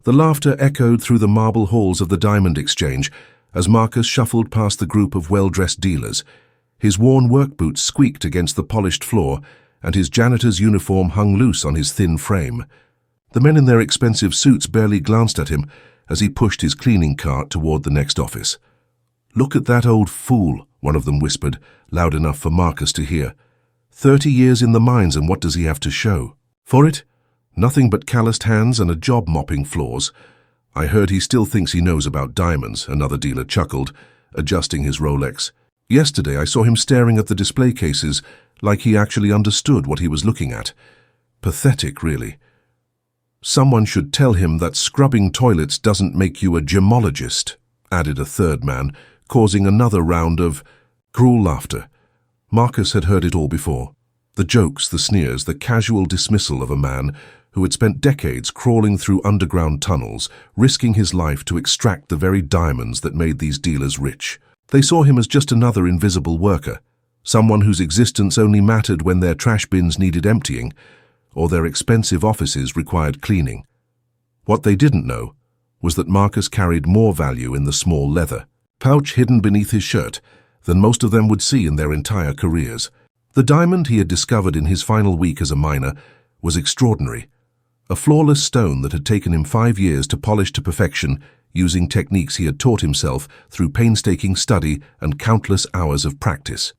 The laughter echoed through the marble halls of the diamond exchange as Marcus shuffled past the group of well-dressed dealers. His worn work boots squeaked against the polished floor, and his janitor's uniform hung loose on his thin frame. The men in their expensive suits barely glanced at him as he pushed his cleaning cart toward the next office. "Look at that old fool," one of them whispered, loud enough for Marcus to hear. 30 years in the mines, and what does he have to show? For it? Nothing but calloused hands and a job mopping floors. I heard he still thinks he knows about diamonds, another dealer chuckled, adjusting his Rolex. Yesterday I saw him staring at the display cases like he actually understood what he was looking at. Pathetic, really. "Someone should tell him that scrubbing toilets doesn't make you a gemologist," added a third man, causing another round of cruel laughter. Marcus had heard it all before. The jokes, the sneers, the casual dismissal of a man who had spent decades crawling through underground tunnels, risking his life to extract the very diamonds that made these dealers rich. They saw him as just another invisible worker, someone whose existence only mattered when their trash bins needed emptying or their expensive offices required cleaning. What they didn't know was that Marcus carried more value in the small leather pouch hidden beneath his shirt than most of them would see in their entire careers. The diamond he had discovered in his final week as a miner was extraordinary, a flawless stone that had taken him 5 years to polish to perfection using techniques he had taught himself through painstaking study and countless hours of practice.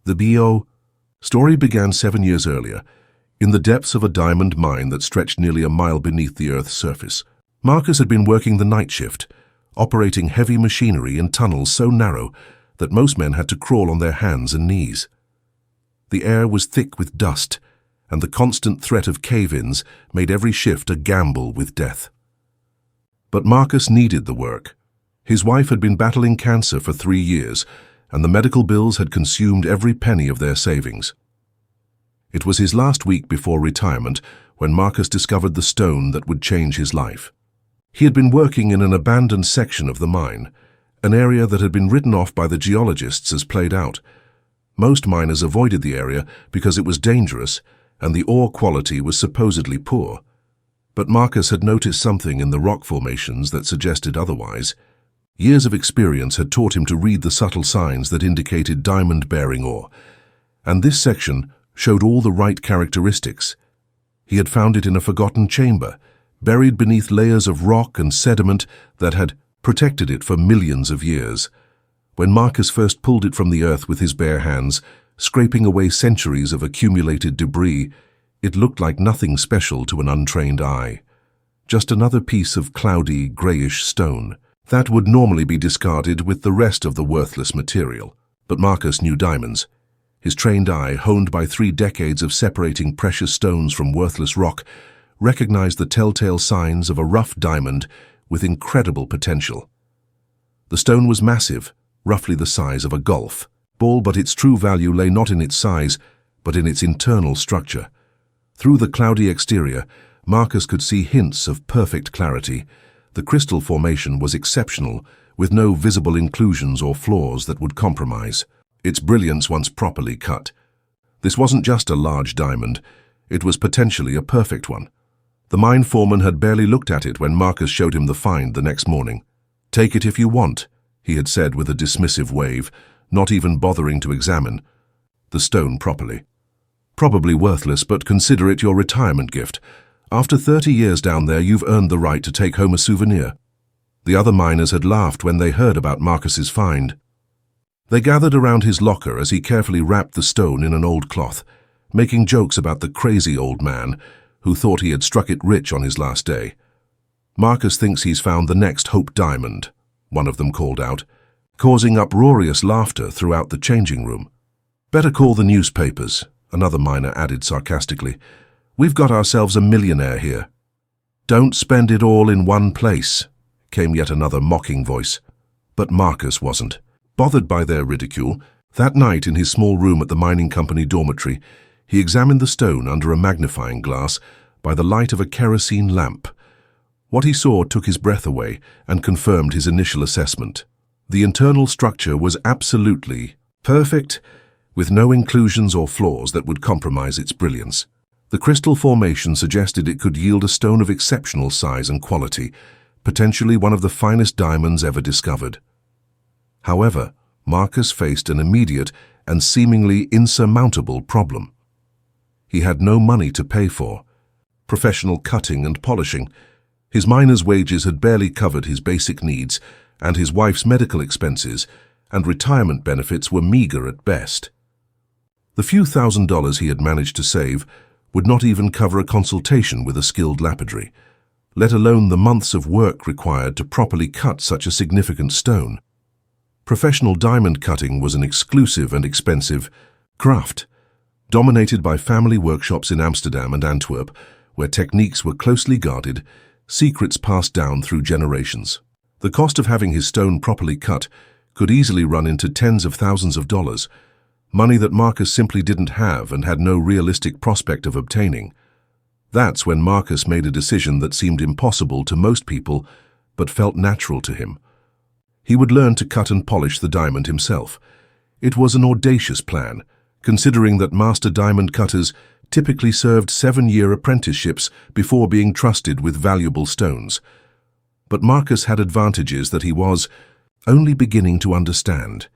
The B.O. story began 7 years earlier, in the depths of a diamond mine that stretched nearly a mile beneath the Earth's surface. Marcus had been working the night shift, operating heavy machinery in tunnels so narrow that most men had to crawl on their hands and knees. The air was thick with dust, and the constant threat of cave-ins made every shift a gamble with death. But Marcus needed the work. His wife had been battling cancer for 3 years, and the medical bills had consumed every penny of their savings. It was his last week before retirement when Marcus discovered the stone that would change his life. He had been working in an abandoned section of the mine, an area that had been written off by the geologists as played out. Most miners avoided the area because it was dangerous and the ore quality was supposedly poor. But Marcus had noticed something in the rock formations that suggested otherwise. Years of experience had taught him to read the subtle signs that indicated diamond-bearing ore, and this section showed all the right characteristics. He had found it in a forgotten chamber, buried beneath layers of rock and sediment that had protected it for millions of years. When Marcus first pulled it from the earth with his bare hands, scraping away centuries of accumulated debris, it looked like nothing special to an untrained eye. Just another piece of cloudy, grayish stone that would normally be discarded with the rest of the worthless material. But Marcus knew diamonds. His trained eye, honed by 3 decades of separating precious stones from worthless rock, recognized the telltale signs of a rough diamond with incredible potential. The stone was massive, roughly the size of a golf ball, but its true value lay not in its size, but in its internal structure. Through the cloudy exterior, Marcus could see hints of perfect clarity. The crystal formation was exceptional, with no visible inclusions or flaws that would compromise its brilliance once properly cut. This wasn't just a large diamond, it was potentially a perfect one. The mine foreman had barely looked at it when Marcus showed him the find the next morning. "Take it if you want," he had said with a dismissive wave, not even bothering to examine the stone properly. "Probably worthless, but consider it your retirement gift. After 30 years down there, you've earned the right to take home a souvenir." The other miners had laughed when they heard about Marcus's find. They gathered around his locker as he carefully wrapped the stone in an old cloth, making jokes about the crazy old man who thought he had struck it rich on his last day. "Marcus thinks he's found the next Hope Diamond," one of them called out, causing uproarious laughter throughout the changing room. "Better call the newspapers," another miner added sarcastically. "We've got ourselves a millionaire here." "Don't spend it all in one place," came yet another mocking voice. But Marcus wasn't bothered by their ridicule. That night in his small room at the mining company dormitory, he examined the stone under a magnifying glass by the light of a kerosene lamp. What he saw took his breath away and confirmed his initial assessment. The internal structure was absolutely perfect, with no inclusions or flaws that would compromise its brilliance. The crystal formation suggested it could yield a stone of exceptional size and quality, potentially one of the finest diamonds ever discovered. However, Marcus faced an immediate and seemingly insurmountable problem. He had no money to pay for professional cutting and polishing. His miner's wages had barely covered his basic needs, and his wife's medical expenses and retirement benefits were meager at best. The few $1,000s he had managed to save would not even cover a consultation with a skilled lapidary, let alone the months of work required to properly cut such a significant stone. Professional diamond cutting was an exclusive and expensive craft, dominated by family workshops in Amsterdam and Antwerp, where techniques were closely guarded, secrets passed down through generations. The cost of having his stone properly cut could easily run into tens of thousands of dollars, money that Marcus simply didn't have and had no realistic prospect of obtaining. That's when Marcus made a decision that seemed impossible to most people, but felt natural to him. He would learn to cut and polish the diamond himself. It was an audacious plan, considering that master diamond cutters typically served 7-year apprenticeships before being trusted with valuable stones. But Marcus had advantages that he was only beginning to understand.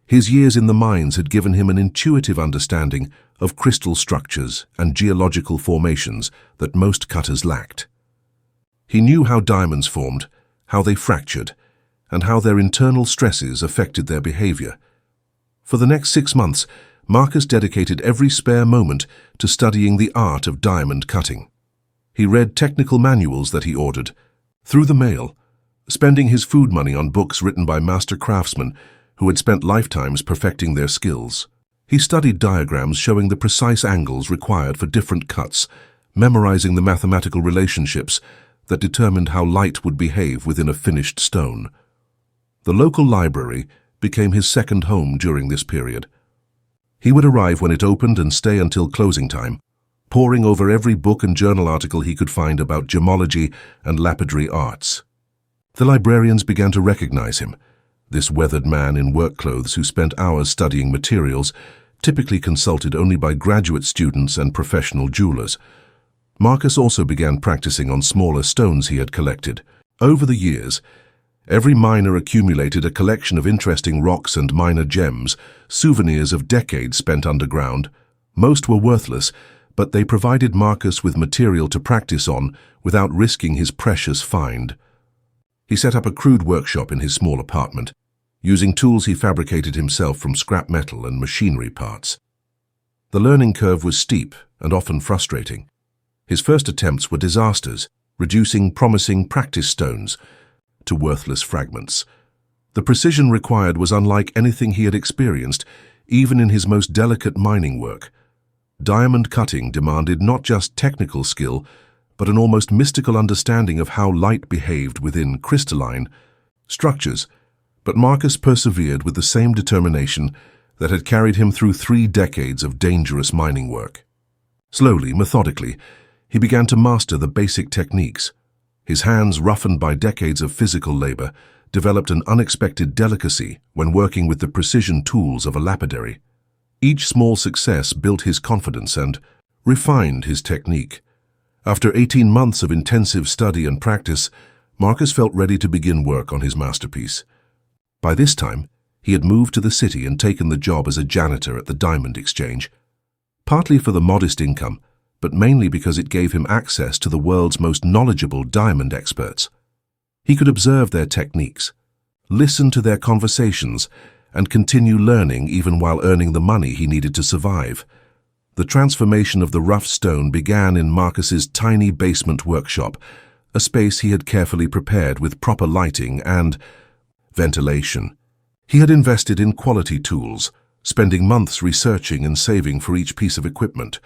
His years in the mines had given him an intuitive understanding of crystal structures and geological formations that most cutters lacked. He knew how diamonds formed, how they fractured, and how their internal stresses affected their behavior. For the next 6 months, Marcus dedicated every spare moment to studying the art of diamond cutting. He read technical manuals that he ordered through the mail, spending his food money on books written by master craftsmen who had spent lifetimes perfecting their skills. He studied diagrams showing the precise angles required for different cuts, memorizing the mathematical relationships that determined how light would behave within a finished stone. The local library became his second home during this period. He would arrive when it opened and stay until closing time, poring over every book and journal article he could find about gemology and lapidary arts. The librarians began to recognize him, this weathered man in work clothes who spent hours studying materials, typically consulted only by graduate students and professional jewelers. Marcus also began practicing on smaller stones he had collected. Over the years, every miner accumulated a collection of interesting rocks and minor gems, souvenirs of decades spent underground. Most were worthless, but they provided Marcus with material to practice on without risking his precious find. He set up a crude workshop in his small apartment, using tools he fabricated himself from scrap metal and machinery parts. The learning curve was steep and often frustrating. His first attempts were disasters, reducing promising practice stones to worthless fragments. The precision required was unlike anything he had experienced, even in his most delicate mining work. Diamond cutting demanded not just technical skill, but an almost mystical understanding of how light behaved within crystalline structures. But Marcus persevered with the same determination that had carried him through 3 decades of dangerous mining work. Slowly, methodically, he began to master the basic techniques. His hands, roughened by decades of physical labor, developed an unexpected delicacy when working with the precision tools of a lapidary. Each small success built his confidence and refined his technique. After 18 months of intensive study and practice, Marcus felt ready to begin work on his masterpiece. By this time, he had moved to the city and taken the job as a janitor at the Diamond Exchange, partly for the modest income, but mainly because it gave him access to the world's most knowledgeable diamond experts. He could observe their techniques, listen to their conversations, and continue learning even while earning the money he needed to survive. The transformation of the rough stone began in Marcus's tiny basement workshop, a space he had carefully prepared with proper lighting and ventilation. He had invested in quality tools, spending months researching and saving for each piece of equipment.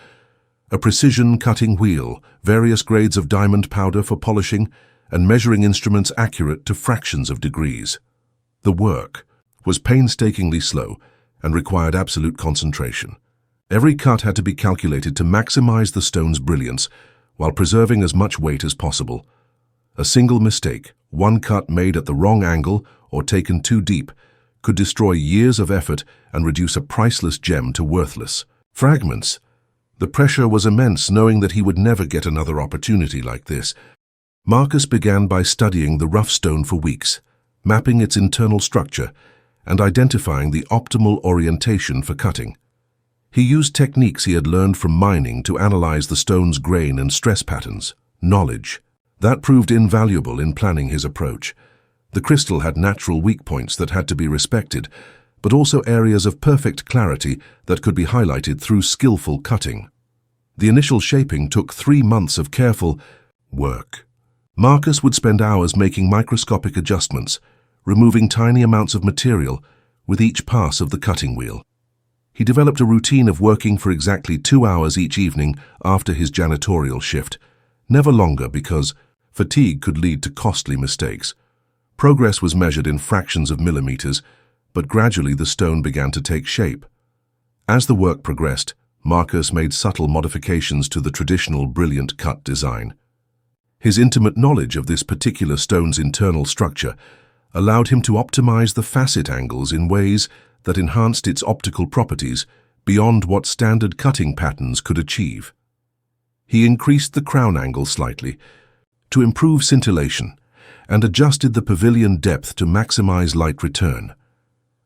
A precision cutting wheel, various grades of diamond powder for polishing, and measuring instruments accurate to fractions of degrees. The work was painstakingly slow and required absolute concentration. Every cut had to be calculated to maximize the stone's brilliance while preserving as much weight as possible. A single mistake, one cut made at the wrong angle or taken too deep, could destroy years of effort and reduce a priceless gem to worthless fragments. The pressure was immense, knowing that he would never get another opportunity like this. Marcus began by studying the rough stone for weeks, mapping its internal structure and identifying the optimal orientation for cutting. He used techniques he had learned from mining to analyze the stone's grain and stress patterns. Knowledge that proved invaluable in planning his approach. The crystal had natural weak points that had to be respected, but also areas of perfect clarity that could be highlighted through skillful cutting. The initial shaping took 3 months of careful work. Marcus would spend hours making microscopic adjustments, removing tiny amounts of material with each pass of the cutting wheel. He developed a routine of working for exactly 2 hours each evening after his janitorial shift, never longer because fatigue could lead to costly mistakes. Progress was measured in fractions of millimeters, but gradually the stone began to take shape. As the work progressed, Marcus made subtle modifications to the traditional brilliant cut design. His intimate knowledge of this particular stone's internal structure allowed him to optimize the facet angles in ways that enhanced its optical properties beyond what standard cutting patterns could achieve. He increased the crown angle slightly to improve scintillation and adjusted the pavilion depth to maximize light return.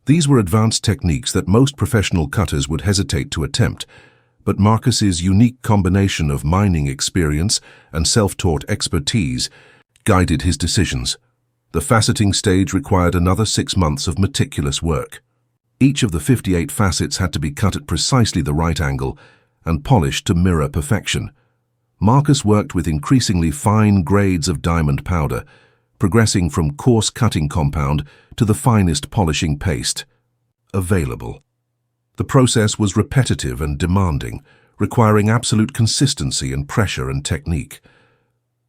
These were advanced techniques that most professional cutters would hesitate to attempt, but Marcus's unique combination of mining experience and self-taught expertise guided his decisions. The faceting stage required another 6 months of meticulous work. Each of the 58 facets had to be cut at precisely the right angle and polished to mirror perfection. Marcus worked with increasingly fine grades of diamond powder, progressing from coarse cutting compound to the finest polishing paste available. The process was repetitive and demanding, requiring absolute consistency and pressure and technique.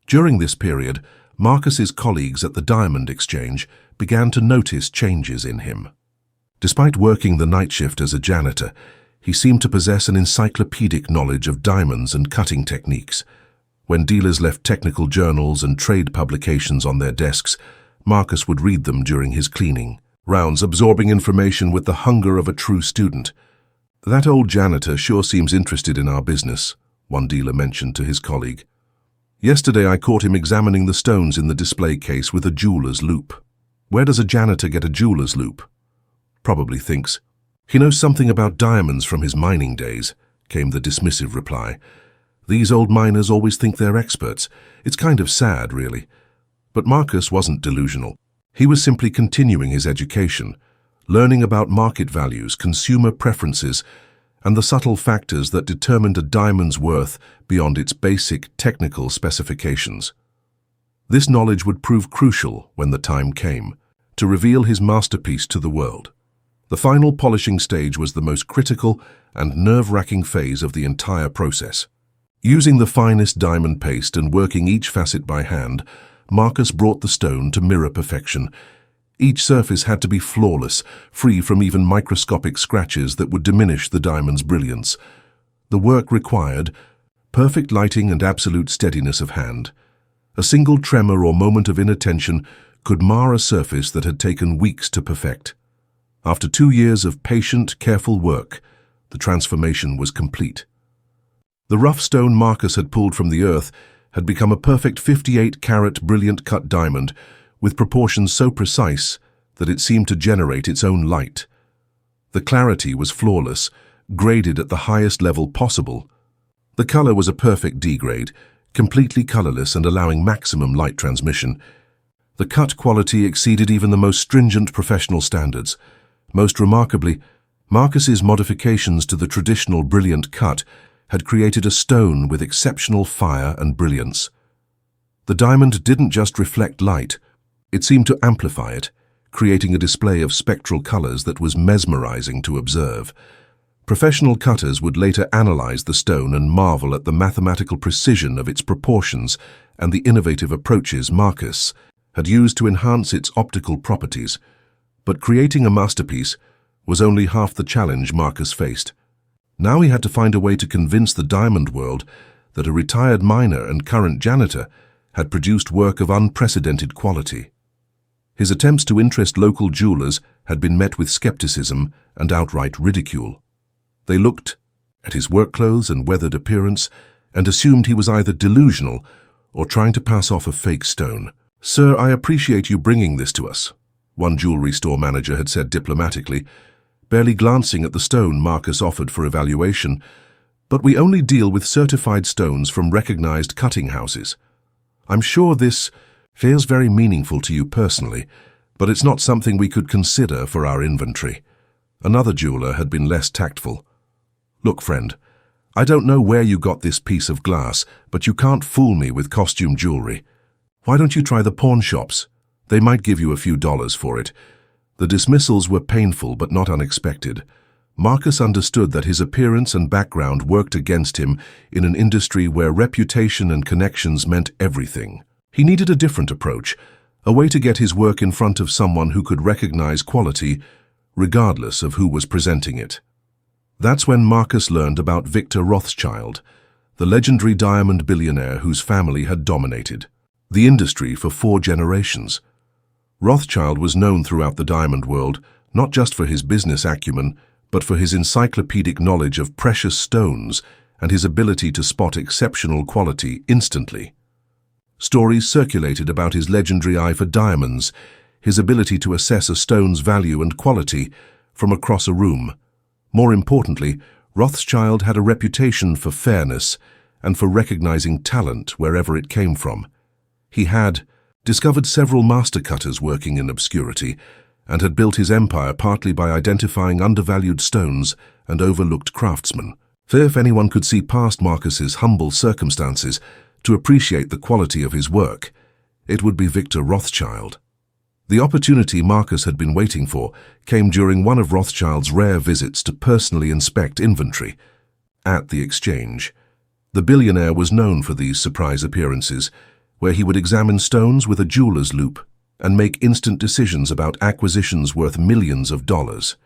During this period, Marcus's colleagues at the Diamond Exchange began to notice changes in him. Despite working the night shift as a janitor, he seemed to possess an encyclopedic knowledge of diamonds and cutting techniques. When dealers left technical journals and trade publications on their desks, Marcus would read them during his cleaning rounds, absorbing information with the hunger of a true student. "That old janitor sure seems interested in our business," one dealer mentioned to his colleague. "Yesterday I caught him examining the stones in the display case with a jeweler's loupe." "Where does a janitor get a jeweler's loupe?" "Probably thinks he knows something about diamonds from his mining days," came the dismissive reply. "These old miners always think they're experts. It's kind of sad, really." But Marcus wasn't delusional. He was simply continuing his education, learning about market values, consumer preferences, and the subtle factors that determined a diamond's worth beyond its basic technical specifications. This knowledge would prove crucial when the time came to reveal his masterpiece to the world. The final polishing stage was the most critical and nerve-wracking phase of the entire process. Using the finest diamond paste and working each facet by hand, Marcus brought the stone to mirror perfection. Each surface had to be flawless, free from even microscopic scratches that would diminish the diamond's brilliance. The work required perfect lighting and absolute steadiness of hand. A single tremor or moment of inattention could mar a surface that had taken weeks to perfect. After 2 years of patient, careful work, the transformation was complete. The rough stone Marcus had pulled from the earth had become a perfect 58-carat brilliant cut diamond, with proportions so precise that it seemed to generate its own light. The clarity was flawless, graded at the highest level possible. The color was a perfect D grade, completely colorless and allowing maximum light transmission. The cut quality exceeded even the most stringent professional standards. Most remarkably, Marcus's modifications to the traditional brilliant cut had created a stone with exceptional fire and brilliance. The diamond didn't just reflect light, it seemed to amplify it, creating a display of spectral colors that was mesmerizing to observe. Professional cutters would later analyze the stone and marvel at the mathematical precision of its proportions and the innovative approaches Marcus had used to enhance its optical properties. But creating a masterpiece was only half the challenge Marcus faced. Now he had to find a way to convince the diamond world that a retired miner and current janitor had produced work of unprecedented quality. His attempts to interest local jewelers had been met with skepticism and outright ridicule. They looked at his work clothes and weathered appearance, and assumed he was either delusional or trying to pass off a fake stone. "Sir, I appreciate you bringing this to us," one jewelry store manager had said diplomatically, barely glancing at the stone Marcus offered for evaluation. "But we only deal with certified stones from recognized cutting houses. I'm sure this feels very meaningful to you personally, but it's not something we could consider for our inventory." Another jeweler had been less tactful. "Look, friend, I don't know where you got this piece of glass, but you can't fool me with costume jewelry. Why don't you try the pawn shops? They might give you a few dollars for it." The dismissals were painful but not unexpected. Marcus understood that his appearance and background worked against him in an industry where reputation and connections meant everything. He needed a different approach, a way to get his work in front of someone who could recognize quality, regardless of who was presenting it. That's when Marcus learned about Victor Rothschild, the legendary diamond billionaire whose family had dominated the industry for 4 generations. Rothschild was known throughout the diamond world, not just for his business acumen, but for his encyclopedic knowledge of precious stones and his ability to spot exceptional quality instantly. Stories circulated about his legendary eye for diamonds, his ability to assess a stone's value and quality from across a room. More importantly, Rothschild had a reputation for fairness and for recognizing talent wherever it came from. He had discovered several master cutters working in obscurity and had built his empire partly by identifying undervalued stones and overlooked craftsmen. If anyone could see past Marcus's humble circumstances to appreciate the quality of his work, it would be Victor Rothschild. The opportunity Marcus had been waiting for came during one of Rothschild's rare visits to personally inspect inventory at the exchange. The billionaire was known for these surprise appearances, where he would examine stones with a jeweler's loupe and make instant decisions about acquisitions worth millions of dollars.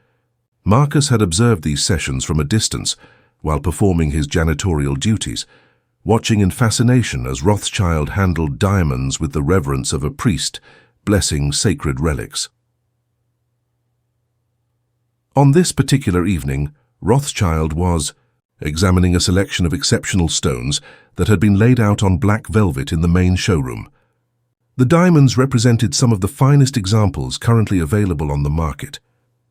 Marcus had observed these sessions from a distance while performing his janitorial duties, watching in fascination as Rothschild handled diamonds with the reverence of a priest blessing sacred relics. On this particular evening, Rothschild was examining a selection of exceptional stones that had been laid out on black velvet in the main showroom. The diamonds represented some of the finest examples currently available on the market,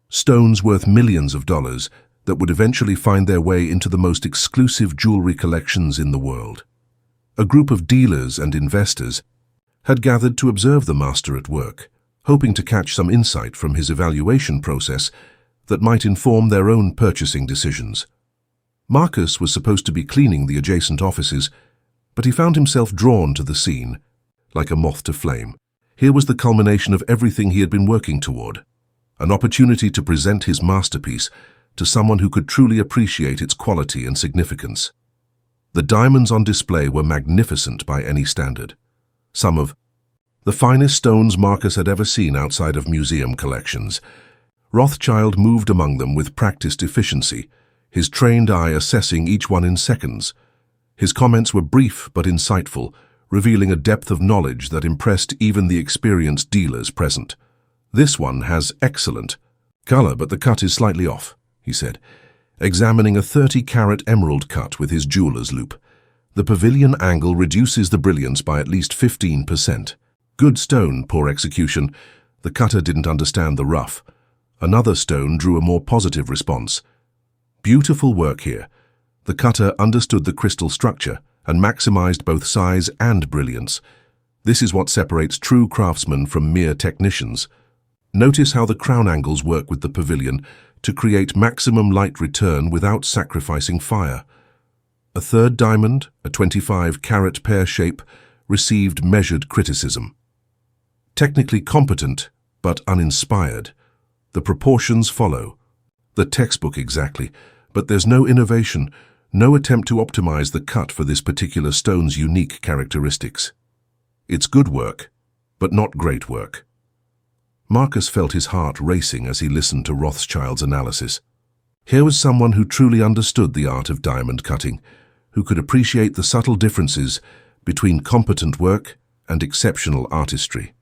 stones worth millions of dollars that would eventually find their way into the most exclusive jewelry collections in the world. A group of dealers and investors had gathered to observe the master at work, hoping to catch some insight from his evaluation process that might inform their own purchasing decisions. Marcus was supposed to be cleaning the adjacent offices, but he found himself drawn to the scene, like a moth to flame. Here was the culmination of everything he had been working toward, an opportunity to present his masterpiece to someone who could truly appreciate its quality and significance. The diamonds on display were magnificent by any standard, some of the finest stones Marcus had ever seen outside of museum collections. Rothschild moved among them with practiced efficiency, his trained eye assessing each one in seconds. His comments were brief but insightful, revealing a depth of knowledge that impressed even the experienced dealers present. "This one has excellent color, but the cut is slightly off," he said, examining a 30-carat emerald cut with his jeweler's loupe. "The pavilion angle reduces the brilliance by at least 15%. Good stone, poor execution." The cutter didn't understand the rough. Another stone drew a more positive response. "Beautiful work here." The cutter understood the crystal structure and maximized both size and brilliance. This is what separates true craftsmen from mere technicians. Notice how the crown angles work with the pavilion to create maximum light return without sacrificing fire. A third diamond, a 25-carat pear shape, received measured criticism. Technically competent, but uninspired. The proportions follow. The textbook exactly, but there's no innovation, no attempt to optimize the cut for this particular stone's unique characteristics. It's good work, but not great work. Marcus felt his heart racing as he listened to Rothschild's analysis. Here was someone who truly understood the art of diamond cutting, who could appreciate the subtle differences between competent work and exceptional artistry.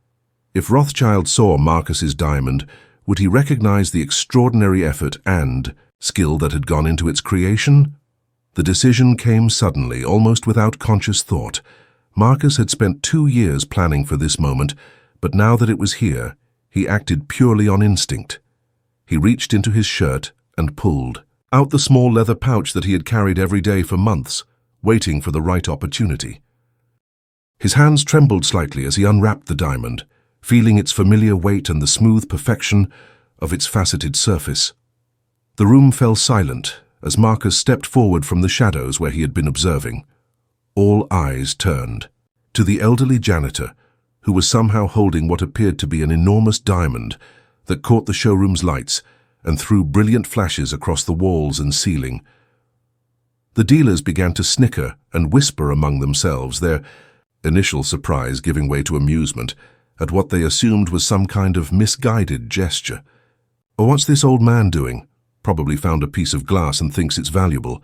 If Rothschild saw Marcus's diamond, would he recognize the extraordinary effort and skill that had gone into its creation? The decision came suddenly, almost without conscious thought. Marcus had spent 2 years planning for this moment, but now that it was here, he acted purely on instinct. He reached into his shirt and pulled out the small leather pouch that he had carried every day for months, waiting for the right opportunity. His hands trembled slightly as he unwrapped the diamond, feeling its familiar weight and the smooth perfection of its faceted surface. The room fell silent as Marcus stepped forward from the shadows where he had been observing. All eyes turned to the elderly janitor, who was somehow holding what appeared to be an enormous diamond that caught the showroom's lights and threw brilliant flashes across the walls and ceiling. The dealers began to snicker and whisper among themselves, their initial surprise giving way to amusement at what they assumed was some kind of misguided gesture. "Oh, what's this old man doing? Probably found a piece of glass and thinks it's valuable.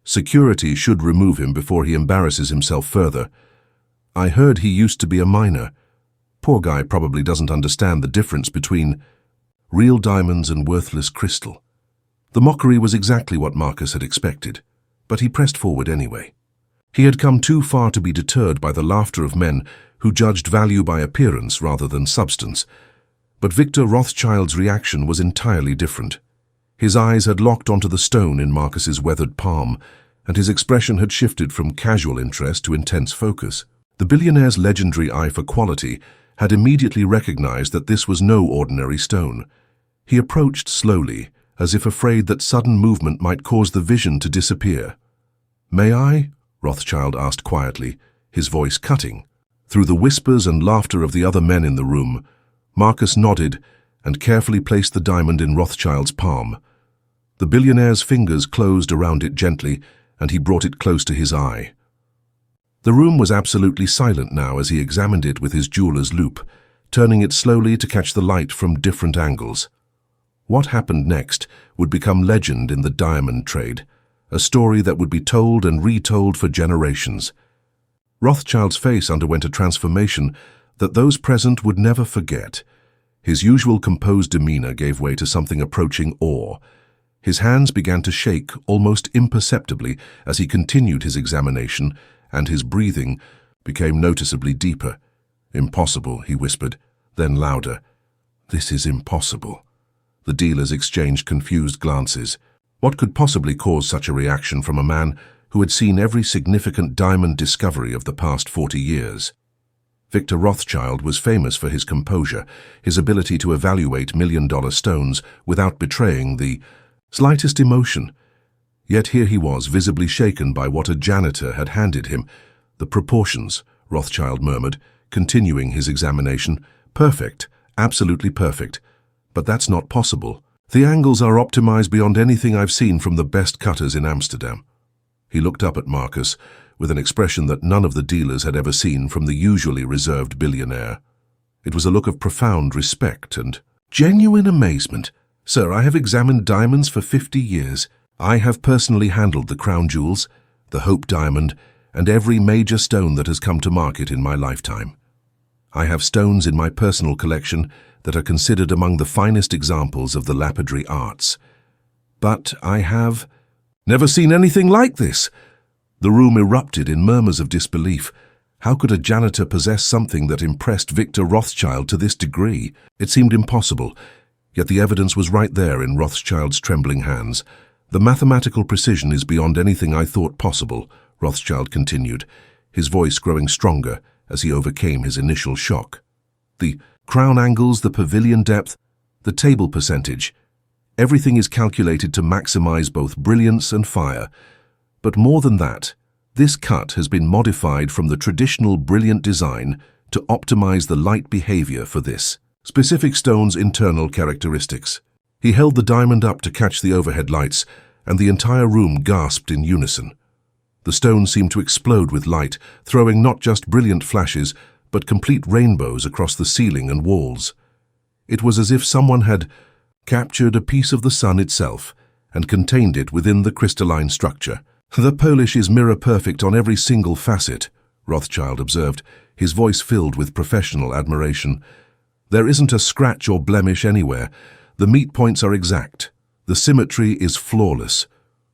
Security should remove him before he embarrasses himself further. I heard he used to be a miner. Poor guy probably doesn't understand the difference between real diamonds and worthless crystal." The mockery was exactly what Marcus had expected, but he pressed forward anyway. He had come too far to be deterred by the laughter of men who judged value by appearance rather than substance. But Victor Rothschild's reaction was entirely different. His eyes had locked onto the stone in Marcus's weathered palm, and his expression had shifted from casual interest to intense focus. The billionaire's legendary eye for quality had immediately recognized that this was no ordinary stone. He approached slowly, as if afraid that sudden movement might cause the vision to disappear. "May I?" Rothschild asked quietly, his voice cutting. Through the whispers and laughter of the other men in the room, Marcus nodded and carefully placed the diamond in Rothschild's palm. The billionaire's fingers closed around it gently, and he brought it close to his eye. The room was absolutely silent now as he examined it with his jeweler's loupe, turning it slowly to catch the light from different angles. What happened next would become legend in the diamond trade, a story that would be told and retold for generations. Rothschild's face underwent a transformation that those present would never forget. His usual composed demeanor gave way to something approaching awe. His hands began to shake almost imperceptibly as he continued his examination, and his breathing became noticeably deeper. "Impossible," he whispered, then louder. "This is impossible." The dealers exchanged confused glances. What could possibly cause such a reaction from a man who had seen every significant diamond discovery of the past 40 years? Victor Rothschild was famous for his composure, his ability to evaluate million-dollar stones without betraying the slightest emotion. Yet here he was, visibly shaken by what a janitor had handed him. "The proportions," Rothschild murmured, continuing his examination. "Perfect, absolutely perfect. But that's not possible. The angles are optimized beyond anything I've seen from the best cutters in Amsterdam." He looked up at Marcus with an expression that none of the dealers had ever seen from the usually reserved billionaire. It was a look of profound respect and genuine amazement. "Sir, I have examined diamonds for 50 years. I have personally handled the crown jewels, the Hope diamond, and every major stone that has come to market in my lifetime. I have stones in my personal collection that are considered among the finest examples of the lapidary arts. But I have never seen anything like this." The room erupted in murmurs of disbelief. How could a janitor possess something that impressed Victor Rothschild to this degree? It seemed impossible, yet the evidence was right there in Rothschild's trembling hands. "The mathematical precision is beyond anything I thought possible," Rothschild continued, his voice growing stronger as he overcame his initial shock. "The crown angles, the pavilion depth, the table percentage. Everything is calculated to maximize both brilliance and fire. But more than that, this cut has been modified from the traditional brilliant design to optimize the light behavior for this specific stone's internal characteristics." He held the diamond up to catch the overhead lights, and the entire room gasped in unison. The stone seemed to explode with light, throwing not just brilliant flashes, but complete rainbows across the ceiling and walls. It was as if someone had captured a piece of the sun itself and contained it within the crystalline structure. "The polish is mirror-perfect on every single facet," Rothschild observed, his voice filled with professional admiration. "There isn't a scratch or blemish anywhere. The meet points are exact. The symmetry is flawless.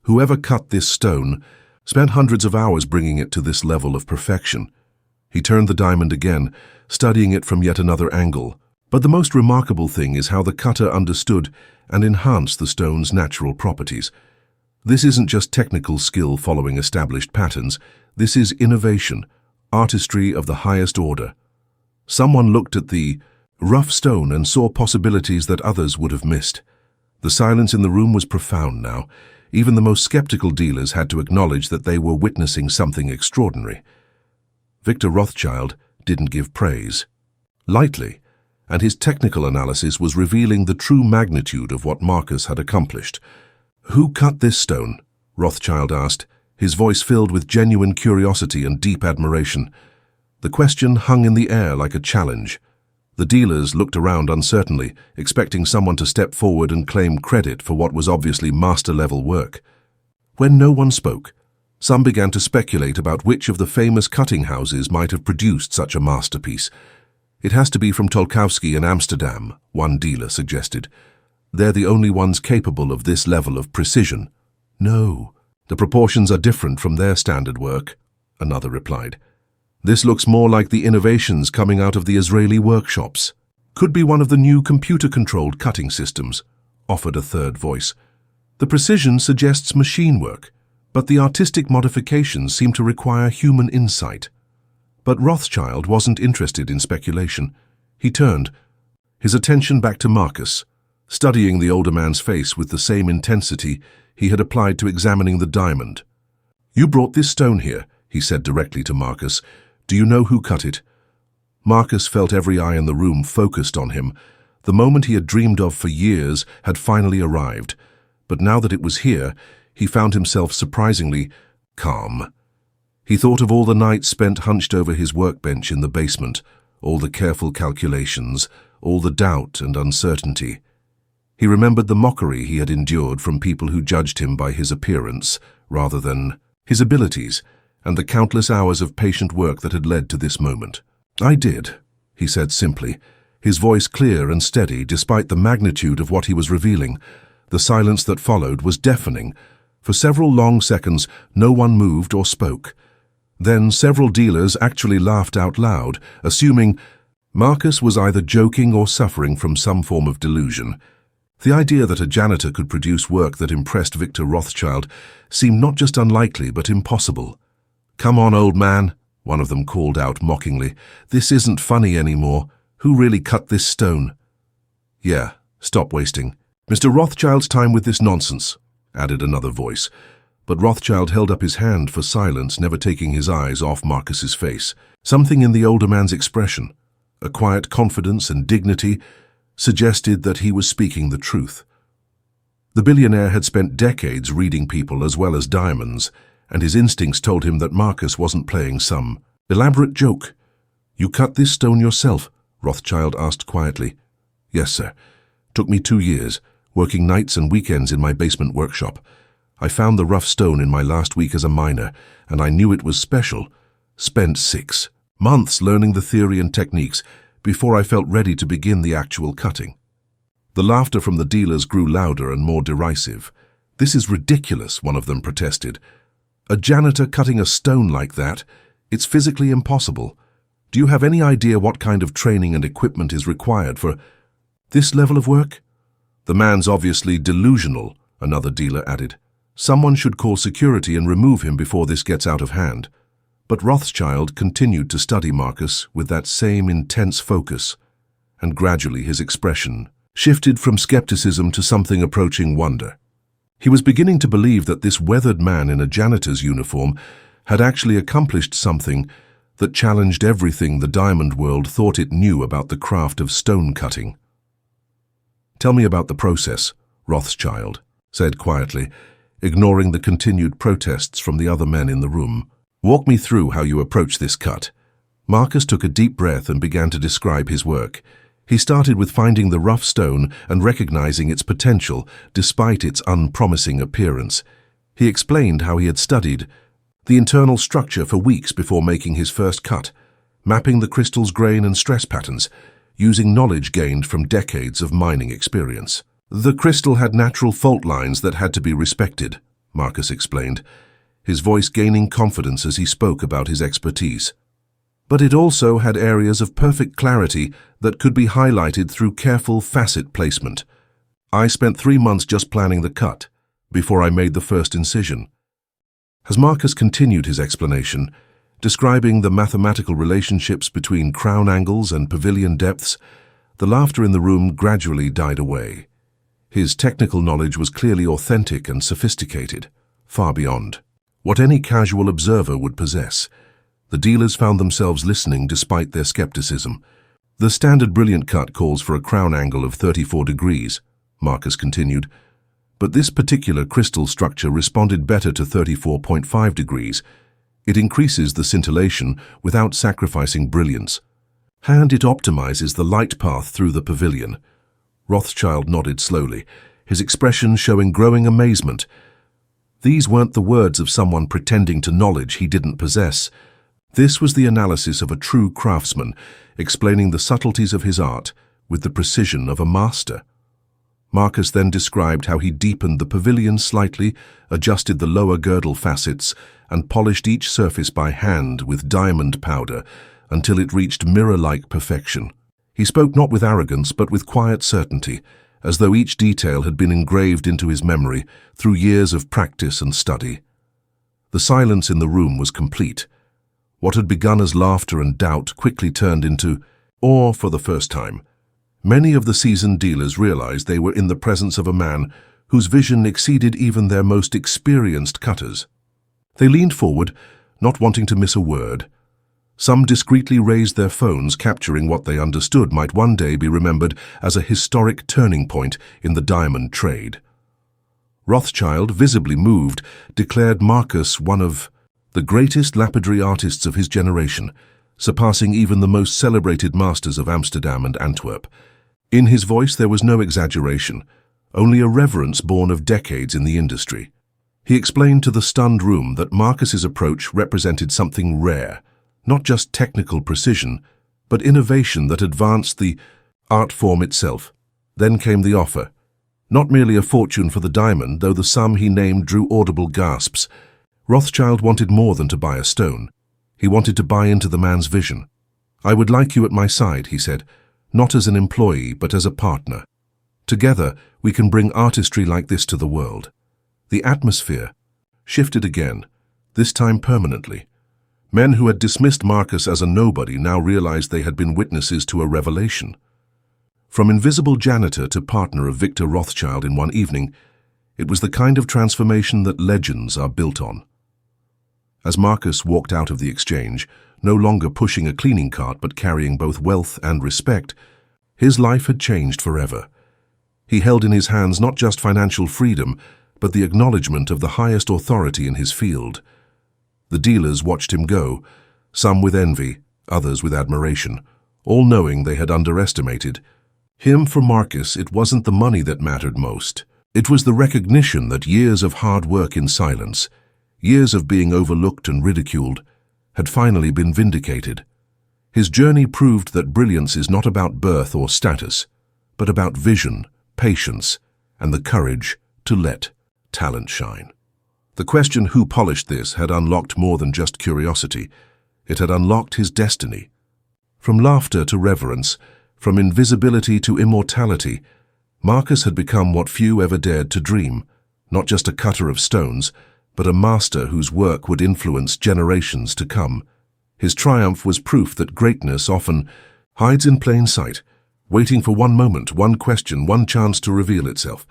Whoever cut this stone spent hundreds of hours bringing it to this level of perfection. He turned the diamond again, studying it from yet another angle. But the most remarkable thing is how the cutter understood and enhanced the stone's natural properties. This isn't just technical skill following established patterns. This is innovation, artistry of the highest order. Someone looked at the rough stone and saw possibilities that others would have missed. The silence in the room was profound now. Even the most skeptical dealers had to acknowledge that they were witnessing something extraordinary. Victor Rothschild didn't give praise lightly, and his technical analysis was revealing the true magnitude of what Marcus had accomplished. "Who cut this stone?" Rothschild asked, his voice filled with genuine curiosity and deep admiration. The question hung in the air like a challenge. The dealers looked around uncertainly, expecting someone to step forward and claim credit for what was obviously master-level work. When no one spoke, some began to speculate about which of the famous cutting houses might have produced such a masterpiece. "It has to be from Tolkowski in Amsterdam," one dealer suggested. "They're the only ones capable of this level of precision." "No, the proportions are different from their standard work," another replied. "This looks more like the innovations coming out of the Israeli workshops. Could be one of the new computer-controlled cutting systems," offered a third voice. "The precision suggests machine work, but the artistic modifications seem to require human insight." But Rothschild wasn't interested in speculation. He turned, his attention back to Marcus, studying the older man's face with the same intensity he had applied to examining the diamond. "You brought this stone here," he said directly to Marcus. "Do you know who cut it?" Marcus felt every eye in the room focused on him. The moment he had dreamed of for years had finally arrived, but now that it was here, he found himself surprisingly calm. He thought of all the nights spent hunched over his workbench in the basement, all the careful calculations, all the doubt and uncertainty. He remembered the mockery he had endured from people who judged him by his appearance rather than his abilities, and the countless hours of patient work that had led to this moment. "I did," he said simply, his voice clear and steady despite the magnitude of what he was revealing. The silence that followed was deafening. For several long seconds, no one moved or spoke. Then several dealers actually laughed out loud, assuming Marcus was either joking or suffering from some form of delusion. The idea that a janitor could produce work that impressed Victor Rothschild seemed not just unlikely but impossible. "Come on, old man," one of them called out mockingly. "This isn't funny anymore. Who really cut this stone?" "Yeah, stop wasting Mr. Rothschild's time with this nonsense," added another voice. But Rothschild held up his hand for silence, never taking his eyes off Marcus's face. Something in the older man's expression, a quiet confidence and dignity, suggested that he was speaking the truth. The billionaire had spent decades reading people as well as diamonds, and his instincts told him that Marcus wasn't playing some elaborate joke. "You cut this stone yourself?" Rothschild asked quietly. "Yes, sir. Took me 2 years, working nights and weekends in my basement workshop. I found the rough stone in my last week as a miner, and I knew it was special. Spent 6 months learning the theory and techniques before I felt ready to begin the actual cutting." The laughter from the dealers grew louder and more derisive. "This is ridiculous," one of them protested. "A janitor cutting a stone like that? It's physically impossible. Do you have any idea what kind of training and equipment is required for this level of work?" "The man's obviously delusional," another dealer added. "Someone should call security and remove him before this gets out of hand." But Rothschild continued to study Marcus with that same intense focus, and gradually his expression shifted from skepticism to something approaching wonder. He was beginning to believe that this weathered man in a janitor's uniform had actually accomplished something that challenged everything the diamond world thought it knew about the craft of stone cutting. "Tell me about the process," Rothschild said quietly, ignoring the continued protests from the other men in the room. "Walk me through how you approach this cut." Marcus took a deep breath and began to describe his work. He started with finding the rough stone and recognizing its potential despite its unpromising appearance. He explained how he had studied the internal structure for weeks before making his first cut, mapping the crystal's grain and stress patterns, using knowledge gained from decades of mining experience. "The crystal had natural fault lines that had to be respected," Marcus explained, his voice gaining confidence as he spoke about his expertise. But it also had areas of perfect clarity that could be highlighted through careful facet placement. I spent 3 months just planning the cut, before I made the first incision. As Marcus continued his explanation, describing the mathematical relationships between crown angles and pavilion depths, the laughter in the room gradually died away. His technical knowledge was clearly authentic and sophisticated, far beyond what any casual observer would possess. The dealers found themselves listening despite their skepticism. The standard brilliant cut calls for a crown angle of 34 degrees, Marcus continued, but this particular crystal structure responded better to 34.5 degrees. It increases the scintillation without sacrificing brilliance, and it optimizes the light path through the pavilion. Rothschild nodded slowly, his expression showing growing amazement. These weren't the words of someone pretending to knowledge he didn't possess. This was the analysis of a true craftsman, explaining the subtleties of his art with the precision of a master. Marcus then described how he deepened the pavilion slightly, adjusted the lower girdle facets, and polished each surface by hand with diamond powder until it reached mirror-like perfection. He spoke not with arrogance but with quiet certainty, as though each detail had been engraved into his memory through years of practice and study. The silence in the room was complete. What had begun as laughter and doubt quickly turned into awe for the first time. Many of the seasoned dealers realized they were in the presence of a man whose vision exceeded even their most experienced cutters. They leaned forward, not wanting to miss a word. Some discreetly raised their phones, capturing what they understood might one day be remembered as a historic turning point in the diamond trade. Rothschild, visibly moved, declared Marcus one of the greatest lapidary artists of his generation, surpassing even the most celebrated masters of Amsterdam and Antwerp. In his voice there was no exaggeration, only a reverence born of decades in the industry. He explained to the stunned room that Marcus's approach represented something rare, not just technical precision, but innovation that advanced the art form itself. Then came the offer. Not merely a fortune for the diamond, though the sum he named drew audible gasps. Rothschild wanted more than to buy a stone. He wanted to buy into the man's vision. "I would like you at my side," he said, "not as an employee, but as a partner. Together, we can bring artistry like this to the world." The atmosphere shifted again, this time permanently. Men who had dismissed Marcus as a nobody now realized they had been witnesses to a revelation. From invisible janitor to partner of Victor Rothschild in one evening, it was the kind of transformation that legends are built on. As Marcus walked out of the exchange, no longer pushing a cleaning cart but carrying both wealth and respect, his life had changed forever. He held in his hands not just financial freedom, but the acknowledgement of the highest authority in his field. The dealers watched him go, some with envy, others with admiration, all knowing they had underestimated him. For Marcus, it wasn't the money that mattered most. It was the recognition that years of hard work in silence, years of being overlooked and ridiculed, had finally been vindicated. His journey proved that brilliance is not about birth or status, but about vision, patience, and the courage to let talent shine. The question who polished this had unlocked more than just curiosity. It had unlocked his destiny. From laughter to reverence, from invisibility to immortality, Marcus had become what few ever dared to dream, not just a cutter of stones, but a master whose work would influence generations to come. His triumph was proof that greatness often hides in plain sight, waiting for one moment, one question, one chance to reveal itself.